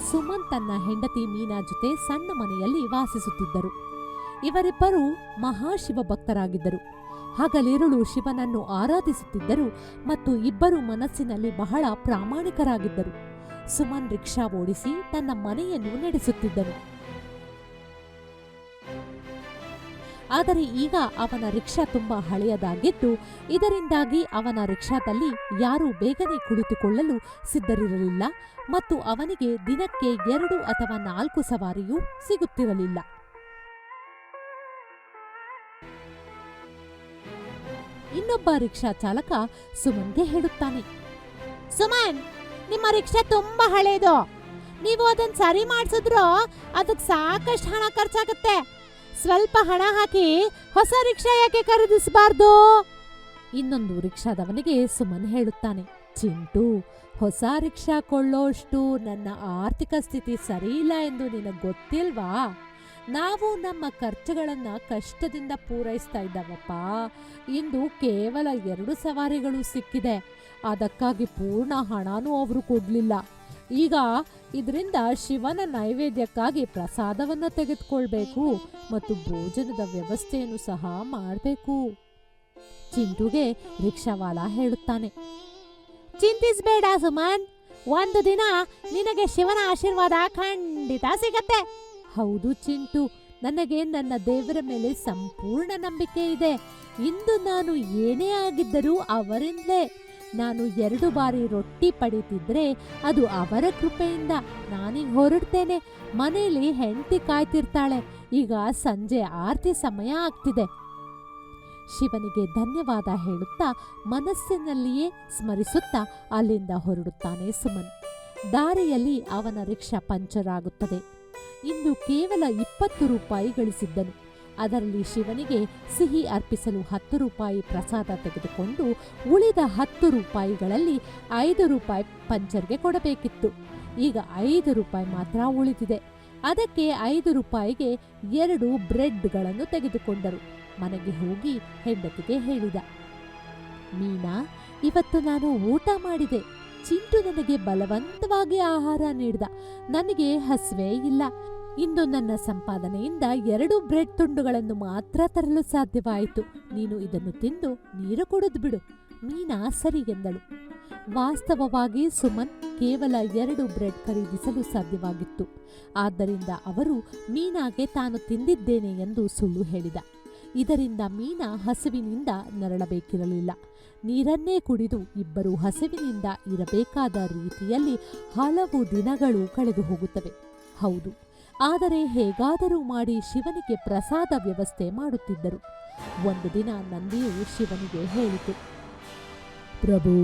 ಸುಮನ್ ತನ್ನ ಹೆಂಡತಿ ಮೀನಾ ಜೊತೆ ಸಣ್ಣ ಮನೆಯಲ್ಲಿ ವಾಸಿಸುತ್ತಿದ್ದರು. ಇವರಿಬ್ಬರು ಮಹಾಶಿವ ಭಕ್ತರಾಗಿದ್ದರು. ಹಗಲಿರುಳು ಶಿವನನ್ನು ಆರಾಧಿಸುತ್ತಿದ್ದರು ಮತ್ತು ಇಬ್ಬರು ಮನಸ್ಸಿನಲ್ಲಿ ಬಹಳ ಪ್ರಾಮಾಣಿಕರಾಗಿದ್ದರು. ಸುಮನ್ ರಿಕ್ಷಾ ಓಡಿಸಿ ತನ್ನ ಮನೆಯನ್ನು ನಡೆಸುತ್ತಿದ್ದನು. ಆದರೆ ಈಗ ಅವನ ರಿಕ್ಷಾ ತುಂಬಾ ಹಳೆಯದಾಗಿದ್ದು, ಇದರಿಂದಾಗಿ ಅವನ ರಿಕ್ಷಾದಲ್ಲಿ ಯಾರೂ ಬೇಗನೆ ಕುಳಿತುಕೊಳ್ಳಲು ಸಿದ್ಧರಿರಲಿಲ್ಲ ಮತ್ತು ಅವನಿಗೆ ದಿನಕ್ಕೆ 2 ಅಥವಾ 4 ಸವಾರಿಯೂ ಸಿಗುತ್ತಿರಲಿಲ್ಲ. ಇನ್ನೊಬ್ಬ ರಿಕ್ಷಾ ಚಾಲಕ ಸುಮನ್ಗೆ ಹೇಳುತ್ತಾನೆ, ಸುಮನ್, ನಿಮ್ಮ ರಿಕ್ಷಾ ತುಂಬಾ ಹಳೇದು. ನೀವು ಅದನ್ನ ಸರಿ ಮಾಡಿಸಿದ್ರು ಅದಕ್ಕೆ ಸಾಕಷ್ಟು ಹಣ ಖರ್ಚಾಗುತ್ತೆ. ಸ್ವಲ್ಪ ಹಣ ಹಾಕಿ ಹೊಸ ರಿಕ್ಷಾ ಯಾಕೆ ಖರೀದಿಸಬಾರ್ದು? ಇನ್ನೊಂದು ರಿಕ್ಷಾದವನಿಗೆ ಸುಮನ್ ಹೇಳುತ್ತಾನೆ, ಚಿಂಟು, ಹೊಸ ರಿಕ್ಷಾ ಕೊಳ್ಳೋಷ್ಟು ನನ್ನ ಆರ್ಥಿಕ ಸ್ಥಿತಿ ಸರಿಯಿಲ್ಲ ಎಂದು ನಿನಗೆ ಗೊತ್ತಿಲ್ವಾ? ನಾವು ನಮ್ಮ ಖರ್ಚುಗಳನ್ನ ಕಷ್ಟದಿಂದ ಪೂರೈಸ್ತಾ ಇದ್ದಾವಪ್ಪ. ಇಂದು ಕೇವಲ 2 ಸವಾರಿಗಳು ಸಿಕ್ಕಿದೆ. ಅದಕ್ಕಾಗಿ ಪೂರ್ಣ ಹಣನೂ ಅವರು ಕೊಡ್ಲಿಲ್ಲ. ಈಗ ಇದರಿಂದ ಶಿವನ ನೈವೇದ್ಯಕ್ಕಾಗಿ ಪ್ರಸಾದವನ್ನು ತೆಗೆದುಕೊಳ್ಬೇಕು ಮತ್ತು ಭೋಜನದ ವ್ಯವಸ್ಥೆಯನ್ನು ಸಹ ಮಾಡಬೇಕು. ಚಿಂಟುಗೆ ರಿಕ್ಷಾವಾಲ ಹೇಳುತ್ತಾನೆ, ಚಿಂತಿಸಬೇಡ ಸುಮನ್, ಒಂದು ದಿನ ನಿನಗೆ ಶಿವನ ಆಶೀರ್ವಾದ ಖಂಡಿತ ಸಿಗತ್ತೆ. ಹೌದು ಚಿಂಟು, ನನಗೆ ನನ್ನ ದೇವರ ಮೇಲೆ ಸಂಪೂರ್ಣ ನಂಬಿಕೆ ಇದೆ. ಇಂದು ನಾನು ಏನೇ ಆಗಿದ್ದರೂ ಅವರಿಂದಲೇ. ನಾನು 2 ಬಾರಿ ರೊಟ್ಟಿ ಪಡೀತಿದ್ರೆ ಅದು ಅವರ ಕೃಪೆಯಿಂದ. ನಾನೀಗ ಹೊರಡ್ತೇನೆ. ಮನೆಯಲ್ಲಿ ಹೆಂಡತಿ ಕಾಯ್ತಿರ್ತಾಳೆ. ಈಗ ಸಂಜೆ ಆರತಿ ಸಮಯ ಆಗ್ತಿದೆ. ಶಿವನಿಗೆ ಧನ್ಯವಾದ ಹೇಳುತ್ತಾ ಮನಸ್ಸಿನಲ್ಲಿಯೇ ಸ್ಮರಿಸುತ್ತಾ ಅಲ್ಲಿಂದ ಹೊರಡುತ್ತಾನೆ ಸುಮನ್. ದಾರಿಯಲ್ಲಿ ಅವನ ರಿಕ್ಷಾ ಪಂಚರ್ ಆಗುತ್ತದೆ. ಇಂದು ಕೇವಲ 20 ರೂಪಾಯಿ ಗಳಿಸಿದ್ದನು. ಅದರಲ್ಲಿ ಶಿವನಿಗೆ ಸಿಹಿ ಅರ್ಪಿಸಲು 10 ರೂಪಾಯಿ ಪ್ರಸಾದ ತೆಗೆದುಕೊಂಡು ಉಳಿದ 10 ರೂಪಾಯಿಗಳಲ್ಲಿ 5 ರೂಪಾಯಿ ಪಂಚರ್ಗೆ ಕೊಡಬೇಕಿತ್ತು. ಈಗ 5 ರೂಪಾಯಿ ಮಾತ್ರ ಉಳಿದಿದೆ. ಅದಕ್ಕೆ 5 ರೂಪಾಯಿಗೆ 2 ಬ್ರೆಡ್ಗಳನ್ನು ತೆಗೆದುಕೊಂಡರು. ಮನೆಗೆ ಹೋಗಿ ಹೆಂಡತಿಗೆ ಹೇಳಿದ, ಮೀನಾ, ಇವತ್ತು ನಾನು ಊಟ ಮಾಡಿದೆ. ಚಿಂಟು ನನಗೆ ಬಲವಂತವಾಗಿ ಆಹಾರ ನೀಡಿದ. ನನಗೆ ಹಸಿವೆ ಇಲ್ಲ. ಇಂದು ನನ್ನ ಸಂಪಾದನೆಯಿಂದ 2 ಬ್ರೆಡ್ ತುಂಡುಗಳನ್ನು ಮಾತ್ರ ತರಲು ಸಾಧ್ಯವಾಯಿತು. ನೀನು ಇದನ್ನು ತಿಂದು ನೀರು ಕುಡಿದು ಬಿಡು. ಮೀನಾ ಸರಿ ಎಂದಳು. ವಾಸ್ತವವಾಗಿ ಸುಮನ್ ಕೇವಲ 2 ಬ್ರೆಡ್ ಖರೀದಿಸಲು ಸಾಧ್ಯವಾಗಿತ್ತು. ಆದ್ದರಿಂದ ಅವರು ಮೀನಾಗೆ ತಾನು ತಿಂದಿದ್ದೇನೆ ಎಂದು ಸುಳ್ಳು ಹೇಳಿದ. ಇದರಿಂದ ಮೀನಾ ಹಸಿವಿನಿಂದ ನರಳಬೇಕಿರಲಿಲ್ಲ. ನೀರನ್ನೇ ಕುಡಿದು ಇಬ್ಬರು ಹಸಿವಿನಿಂದ ಇರಬೇಕಾದ ರೀತಿಯಲ್ಲಿ ಹಲವು ದಿನಗಳು ಕಳೆದು ಹೋಗುತ್ತವೆ. ಹೌದು, ಆದರೆ ಹೇಗಾದರೂ ಮಾಡಿ ಶಿವನಿಗೆ ಪ್ರಸಾದ ವ್ಯವಸ್ಥೆ ಮಾಡುತ್ತಿದ್ದರು. ಒಂದು ದಿನ ನಂದಿಯು ಶಿವನಿಗೆ ಹೇಳಿತು, ಪ್ರಭು,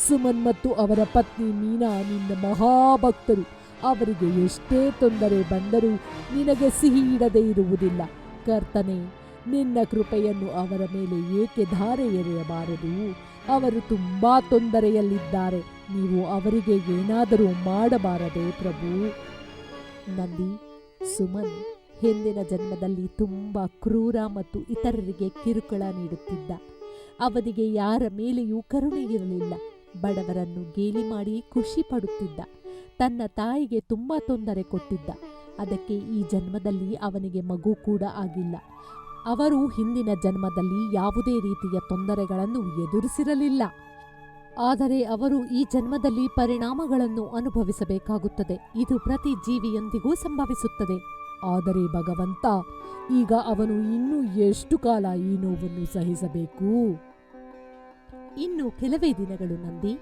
ಸುಮನ್ ಮತ್ತು ಅವರ ಪತ್ನಿ ಮೀನಾ ನಿನ್ನ ಮಹಾಭಕ್ತರು. ಅವರಿಗೆ ಎಷ್ಟೇ ತೊಂದರೆ ಬಂದರೂ ನಿನಗೆ ಸಿಹಿ ಇಡದೇ ಇರುವುದಿಲ್ಲ. ಕರ್ತನೆ, ನಿನ್ನ ಕೃಪೆಯನ್ನು ಅವರ ಮೇಲೆ ಏಕೆ ಧಾರೆ ಎರೆಯಬಾರದು? ಅವರು ತುಂಬಾ ತೊಂದರೆಯಲ್ಲಿದ್ದಾರೆ. ನೀವು ಅವರಿಗೆ ಏನಾದರೂ ಮಾಡಬಾರದೇ ಪ್ರಭು? ನಂದಿ, ಸುಮನ್ ಹಿಂದಿನ ಜನ್ಮದಲ್ಲಿ ತುಂಬ ಕ್ರೂರ ಮತ್ತು ಇತರರಿಗೆ ಕಿರುಕುಳ ನೀಡುತ್ತಿದ್ದ. ಅವನಿಗೆ ಯಾರ ಮೇಲೆಯೂ ಕರುಣೆ ಇರಲಿಲ್ಲ. ಬಡವರನ್ನು ಗೇಲಿ ಮಾಡಿ ಖುಷಿ ಪಡುತ್ತಿದ್ದ. ತನ್ನ ತಾಯಿಗೆ ತುಂಬ ತೊಂದರೆ ಕೊಟ್ಟಿದ್ದ. ಅದಕ್ಕೆ ಈ ಜನ್ಮದಲ್ಲಿ ಅವನಿಗೆ ಮಗು ಕೂಡ ಆಗಿಲ್ಲ. ಅವರು ಹಿಂದಿನ ಜನ್ಮದಲ್ಲಿ ಯಾವುದೇ ರೀತಿಯ ತೊಂದರೆಗಳನ್ನು ಎದುರಿಸಿರಲಿಲ್ಲ. ಆದರೆ ಅವರು ಈ ಜನ್ಮದಲ್ಲಿ ಪರಿಣಾಮಗಳನ್ನು ಅನುಭವಿಸಬೇಕಾಗುತ್ತದೆ. ಇದು ಪ್ರತಿ ಜೀವಿಯೊಂದಿಗೂ ಸಂಭವಿಸುತ್ತದೆ. ಆದರೆ ಭಗವಂತ, ಈಗ ಅವನು ಇನ್ನೂ ಎಷ್ಟು ಕಾಲ ಈ ನೋವನ್ನು ಸಹಿಸಬೇಕು? ಇನ್ನು ಕೆಲವೇ ದಿನಗಳು ನಂದಿ.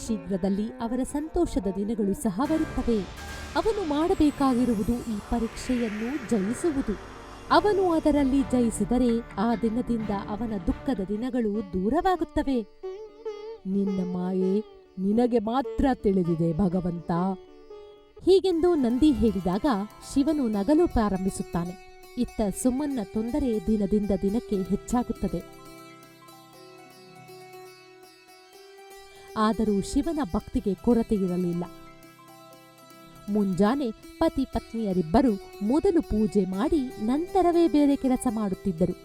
ಶೀಘ್ರದಲ್ಲಿ ಅವರ ಸಂತೋಷದ ದಿನಗಳು ಸಹ ಬರುತ್ತವೆ. ಅವನು ಮಾಡಬೇಕಾಗಿರುವುದು ಈ ಪರೀಕ್ಷೆಯನ್ನು ಜಯಿಸುವುದು. ಅವನು ಅದರಲ್ಲಿ ಜಯಿಸಿದರೆ ಆ ದಿನದಿಂದ ಅವನ ದುಃಖದ ದಿನಗಳು ದೂರವಾಗುತ್ತವೆ. ನಿನ್ನ ಮಾಯೆ ನಿನಗೆ ಮಾತ್ರ ತಿಳಿದಿದೆ ಭಗವಂತ. ಹೀಗೆಂದು ನಂದಿ ಹೇಳಿದಾಗ ಶಿವನು ನಗಲು ಪ್ರಾರಂಭಿಸುತ್ತಾನೆ. ಇತ್ತ ಸುಮನ್ನ ತೊಂದರೆ ದಿನದಿಂದ ದಿನಕ್ಕೆ ಹೆಚ್ಚಾಗುತ್ತದೆ. ಆದರೂ ಶಿವನ ಭಕ್ತಿಗೆ ಕೊರತೆ ಇರಲಿಲ್ಲ. ಮುಂಜಾನೆ ಪತಿ ಪತ್ನಿಯರಿಬ್ಬರು ಮೊದಲು ಪೂಜೆ ಮಾಡಿ ನಂತರವೇ ಬೇರೆ ಕೆಲಸ ಮಾಡುತ್ತಿದ್ದರು.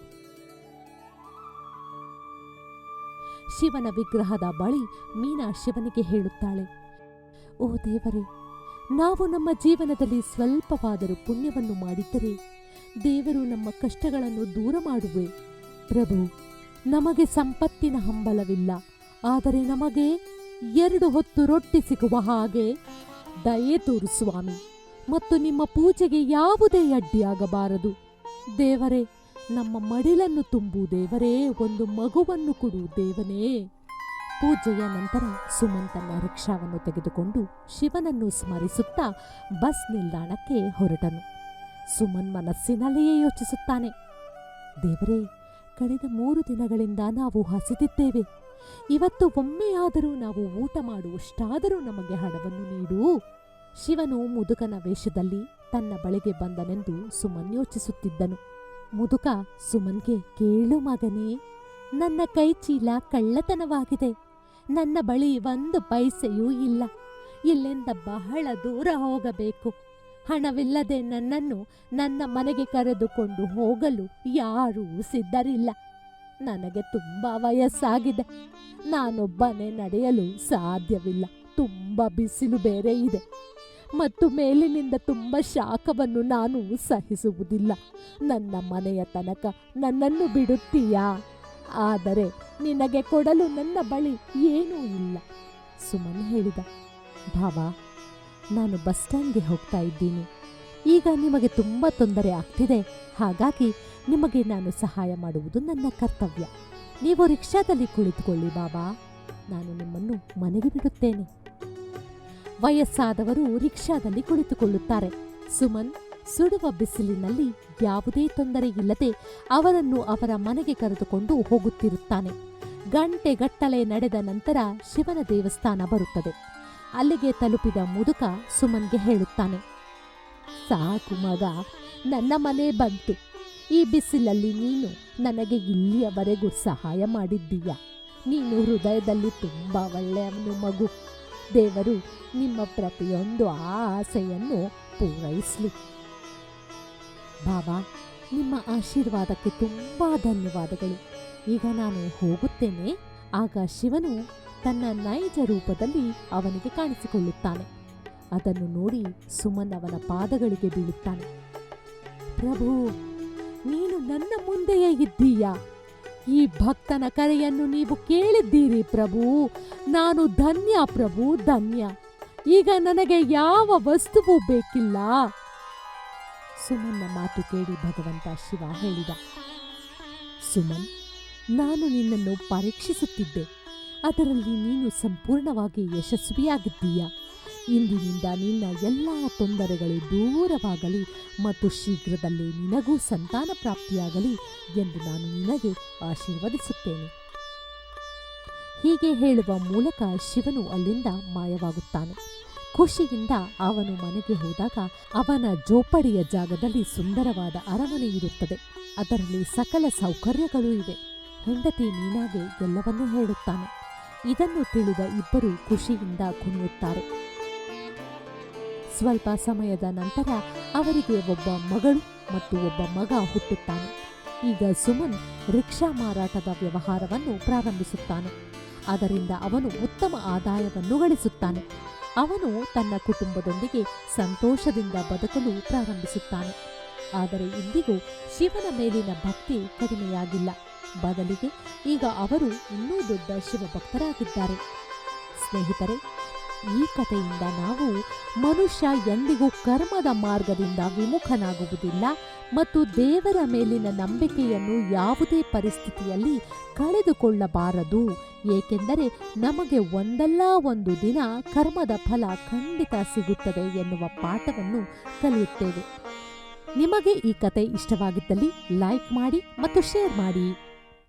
ಶಿವನ ವಿಗ್ರಹದ ಬಳಿ ಮೀನಾ ಶಿವನಿಗೆ ಹೇಳುತ್ತಾಳೆ, ಓ ದೇವರೇ, ನಾವು ನಮ್ಮ ಜೀವನದಲ್ಲಿ ಸ್ವಲ್ಪವಾದರೂ ಪುಣ್ಯವನ್ನು ಮಾಡಿದ್ದರೆ ದೇವರು ನಮ್ಮ ಕಷ್ಟಗಳನ್ನು ದೂರ ಮಾಡುವೆ. ಪ್ರಭು, ನಮಗೆ ಸಂಪತ್ತಿನ ಹಂಬಲವಿಲ್ಲ, ಆದರೆ ನಮಗೆ 2 ಹೊತ್ತು ರೊಟ್ಟಿ ಸಿಗುವ ಹಾಗೆ ದಯೆ ತೋರು ಸ್ವಾಮಿ, ಮತ್ತು ನಿಮ್ಮ ಪೂಜೆಗೆ ಯಾವುದೇ ಅಡ್ಡಿಯಾಗಬಾರದು. ದೇವರೇ, ನಮ್ಮ ಮಡಿಲನ್ನು ತುಂಬು ದೇವರೇ, ಒಂದು ಮಗುವನ್ನು ಕೊಡು ದೇವನೇ. ಪೂಜೆಯ ನಂತರ ಸುಮನ್ ತನ್ನ ರಿಕ್ಷಾವನ್ನು ತೆಗೆದುಕೊಂಡು ಶಿವನನ್ನು ಸ್ಮರಿಸುತ್ತಾ ಬಸ್ ನಿಲ್ದಾಣಕ್ಕೆ ಹೊರಟನು. ಸುಮನ್ ಮನಸ್ಸಿನಲ್ಲಿಯೇ ಯೋಚಿಸುತ್ತಾನೆ, ದೇವರೇ, ಕಳೆದ 3 ದಿನಗಳಿಂದ ನಾವು ಹಸಿದಿದ್ದೇವೆ. ಇವತ್ತು ಒಮ್ಮೆಯಾದರೂ ನಾವು ಊಟ ಮಾಡುವಷ್ಟಾದರೂ ನಮಗೆ ಹಣವನ್ನು ನೀಡು. ಶಿವನು ಮುದುಕನ ವೇಷದಲ್ಲಿ ತನ್ನ ಬಳಿಗೆ ಬಂದನೆಂದು ಸುಮನ್ ಯೋಚಿಸುತ್ತಿದ್ದನು. ಮುದುಕ ಸುಮನ್ಗೆ, ಕೇಳು ಮಗನೇ, ನನ್ನ ಕೈ ಚೀಲ ಕಳ್ಳತನವಾಗಿದೆ. ನನ್ನ ಬಳಿ 1 ಪೈಸೆಯೂ ಇಲ್ಲ. ಇಲ್ಲಿಂದ ಬಹಳ ದೂರ ಹೋಗಬೇಕು. ಹಣವಿಲ್ಲದೆ ನನ್ನನ್ನು ನನ್ನ ಮನೆಗೆ ಕರೆದುಕೊಂಡು ಹೋಗಲು ಯಾರೂ ಸಿದ್ಧರಿಲ್ಲ. ನನಗೆ ತುಂಬಾ ವಯಸ್ಸಾಗಿದೆ. ನಾನೊಬ್ಬನೇ ನಡೆಯಲು ಸಾಧ್ಯವಿಲ್ಲ. ತುಂಬ ಬಿಸಿಲು ಬೇರೆ ಇದೆ ಮತ್ತು ಮೇಲಿನಿಂದ ತುಂಬ ಶಾಖವನ್ನು ನಾನು ಸಹಿಸುವುದಿಲ್ಲ. ನನ್ನ ಮನೆಯ ತನಕ ನನ್ನನ್ನು ಬಿಡುತ್ತೀಯಾ? ಆದರೆ ನಿನಗೆ ಕೊಡಲು ನನ್ನ ಬಳಿ ಏನೂ ಇಲ್ಲ. ಸುಮನ್ ಹೇಳಿದ, ಭಾವ, ನಾನು ಬಸ್ ಸ್ಟ್ಯಾಂಡ್ಗೆ ಹೋಗ್ತಾ ಇದ್ದೀನಿ. ಈಗ ನಿಮಗೆ ತುಂಬ ತೊಂದರೆ ಆಗ್ತಿದೆ. ಹಾಗಾಗಿ ನಿಮಗೆ ನಾನು ಸಹಾಯ ಮಾಡುವುದು ನನ್ನ ಕರ್ತವ್ಯ. ನೀವು ರಿಕ್ಷಾದಲ್ಲಿ ಕುಳಿತುಕೊಳ್ಳಿ ಬಾಬಾ, ನಾನು ನಿಮ್ಮನ್ನು ಮನೆಗೆ ಬಿಡುತ್ತೇನೆ. ವಯಸ್ಸಾದವರು ರಿಕ್ಷಾದಲ್ಲಿ ಕುಳಿತುಕೊಳ್ಳುತ್ತಾರೆ. ಸುಮನ್ ಸುಡುವ ಬಿಸಿಲಿನಲ್ಲಿ ಯಾವುದೇ ತೊಂದರೆ ಇಲ್ಲದೆ ಅವರನ್ನು ಅವರ ಮನೆಗೆ ಕರೆದುಕೊಂಡು ಹೋಗುತ್ತಿರುತ್ತಾನೆ. ಗಂಟೆಗಟ್ಟಲೆ ನಡೆದ ನಂತರ ಶಿವನ ದೇವಸ್ಥಾನ ಬರುತ್ತದೆ. ಅಲ್ಲಿಗೆ ತಲುಪಿದ ಮುದುಕ ಸುಮನ್ಗೆ ಹೇಳುತ್ತಾನೆ, ಸಾಕು ಮಗ, ನನ್ನ ಮನೆ ಬಂತು. ಈ ಬಿಸಿಲಲ್ಲಿ ನೀನು ನನಗೆ ಇಲ್ಲಿಯವರೆಗೂ ಸಹಾಯ ಮಾಡಿದ್ದೀಯ. ನೀನು ಹೃದಯದಲ್ಲಿ ತುಂಬ ಒಳ್ಳೆಯವನು ಮಗು. ದೇವರು ನಿಮ್ಮ ಪ್ರತಿಯೊಂದು ಆಸೆಯನ್ನು ಪೂರೈಸಲಿ. ಬಾಬಾ, ನಿಮ್ಮ ಆಶೀರ್ವಾದಕ್ಕೆ ತುಂಬ ಧನ್ಯವಾದಗಳು. ಈಗ ನಾನು ಹೋಗುತ್ತೇನೆ. ಆಗ ಶಿವನು ತನ್ನ ನೈಜ ರೂಪದಲ್ಲಿ ಅವನಿಗೆ ಕಾಣಿಸಿಕೊಳ್ಳುತ್ತಾನೆ. ಅದನ್ನು ನೋಡಿ ಸುಮನ್ ಅವನ ಪಾದಗಳಿಗೆ ಬೀಳುತ್ತಾನೆ. ಪ್ರಭು, ನೀನು ನನ್ನ ಮುಂದೆಯೇ ಇದ್ದೀಯಾ? ಈ ಭಕ್ತನ ಕರೆಯನ್ನು ನೀವು ಕೇಳಿದ್ದೀರಿ ಪ್ರಭು. ನಾನು ಧನ್ಯ ಪ್ರಭು, ಧನ್ಯ. ಈಗ ನನಗೆ ಯಾವ ವಸ್ತುವೂ ಬೇಕಿಲ್ಲ. ಸುಮನ್ನ ಮಾತು ಕೇಳಿ ಭಗವಂತ ಶಿವ ಹೇಳಿದ, ಸುಮನ್, ನಾನು ನಿನ್ನನ್ನು ಪರೀಕ್ಷಿಸುತ್ತಿದ್ದೆ. ಅದರಲ್ಲಿ ನೀನು ಸಂಪೂರ್ಣವಾಗಿ ಯಶಸ್ವಿಯಾಗಿದ್ದೀಯ. ಇಂದಿನಿಂದ ನಿನ್ನ ಎಲ್ಲ ತೊಂದರೆಗಳು ದೂರವಾಗಲಿ ಮತ್ತು ಶೀಘ್ರದಲ್ಲೇ ನಿನಗೂ ಸಂತಾನ ಪ್ರಾಪ್ತಿಯಾಗಲಿ ಎಂದು ನಾನು ನಿನಗೆ ಆಶೀರ್ವದಿಸುತ್ತೇನೆ. ಹೀಗೆ ಹೇಳುವ ಮೂಲಕ ಶಿವನು ಅಲ್ಲಿಂದ ಮಾಯವಾಗುತ್ತಾನೆ. ಖುಷಿಯಿಂದ ಅವನು ಮನೆಗೆ ಹೋದಾಗ ಅವನ ಜೋಪಡಿಯ ಜಾಗದಲ್ಲಿ ಸುಂದರವಾದ ಅರಮನೆ ಇರುತ್ತದೆ. ಅದರಲ್ಲಿ ಸಕಲ ಸೌಕರ್ಯಗಳೂ ಇವೆ. ಹೆಂಡತಿ ಮೀನಾಗೆ ಎಲ್ಲವನ್ನೂ ಹೇಳುತ್ತಾನೆ. ಇದನ್ನು ತಿಳಿದ ಇಬ್ಬರು ಖುಷಿಯಿಂದ ಕುಣಿಯುತ್ತಾರೆ. ಸ್ವಲ್ಪ ಸಮಯದ ನಂತರ ಅವರಿಗೆ ಒಬ್ಬ ಮಗಳು ಮತ್ತು ಒಬ್ಬ ಮಗ ಹುಟ್ಟುತ್ತಾನೆ. ಈಗ ಸುಮನ್ ರಿಕ್ಷಾ ಮಾರಾಟದ ವ್ಯವಹಾರವನ್ನು ಪ್ರಾರಂಭಿಸುತ್ತಾನೆ. ಅದರಿಂದ ಅವನು ಉತ್ತಮ ಆದಾಯವನ್ನು ಗಳಿಸುತ್ತಾನೆ. ಅವನು ತನ್ನ ಕುಟುಂಬದೊಂದಿಗೆ ಸಂತೋಷದಿಂದ ಬದುಕಲು ಪ್ರಾರಂಭಿಸುತ್ತಾನೆ. ಆದರೆ ಇಂದಿಗೂ ಶಿವನ ಮೇಲಿನ ಭಕ್ತಿ ಕಡಿಮೆಯಾಗಿಲ್ಲ. ಬದಲಿಗೆ ಈಗ ಅವರು ಇನ್ನೂ ದೊಡ್ಡ ಶಿವಭಕ್ತರಾಗಿದ್ದಾರೆ. ಸ್ನೇಹಿತರೆ, ಈ ಕಥೆಯಿಂದ ನಾವು ಮನುಷ್ಯ ಎಂದಿಗೂ ಕರ್ಮದ ಮಾರ್ಗದಿಂದ ವಿಮುಖನಾಗುವುದಿಲ್ಲ ಮತ್ತು ದೇವರ ಮೇಲಿನ ನಂಬಿಕೆಯನ್ನು ಯಾವುದೇ ಪರಿಸ್ಥಿತಿಯಲ್ಲಿ ಕಳೆದುಕೊಳ್ಳಬಾರದು. ಏಕೆಂದರೆ ನಮಗೆ ಒಂದಲ್ಲ ಒಂದು ದಿನ ಕರ್ಮದ ಫಲ ಖಂಡಿತ ಸಿಗುತ್ತದೆ ಎನ್ನುವ ಪಾಠವನ್ನು ಕಲಿಯುತ್ತೇವೆ. ನಿಮಗೆ ಈ ಕತೆ ಇಷ್ಟವಾಗಿದ್ದಲ್ಲಿ ಲೈಕ್ ಮಾಡಿ ಮತ್ತು ಶೇರ್ ಮಾಡಿ.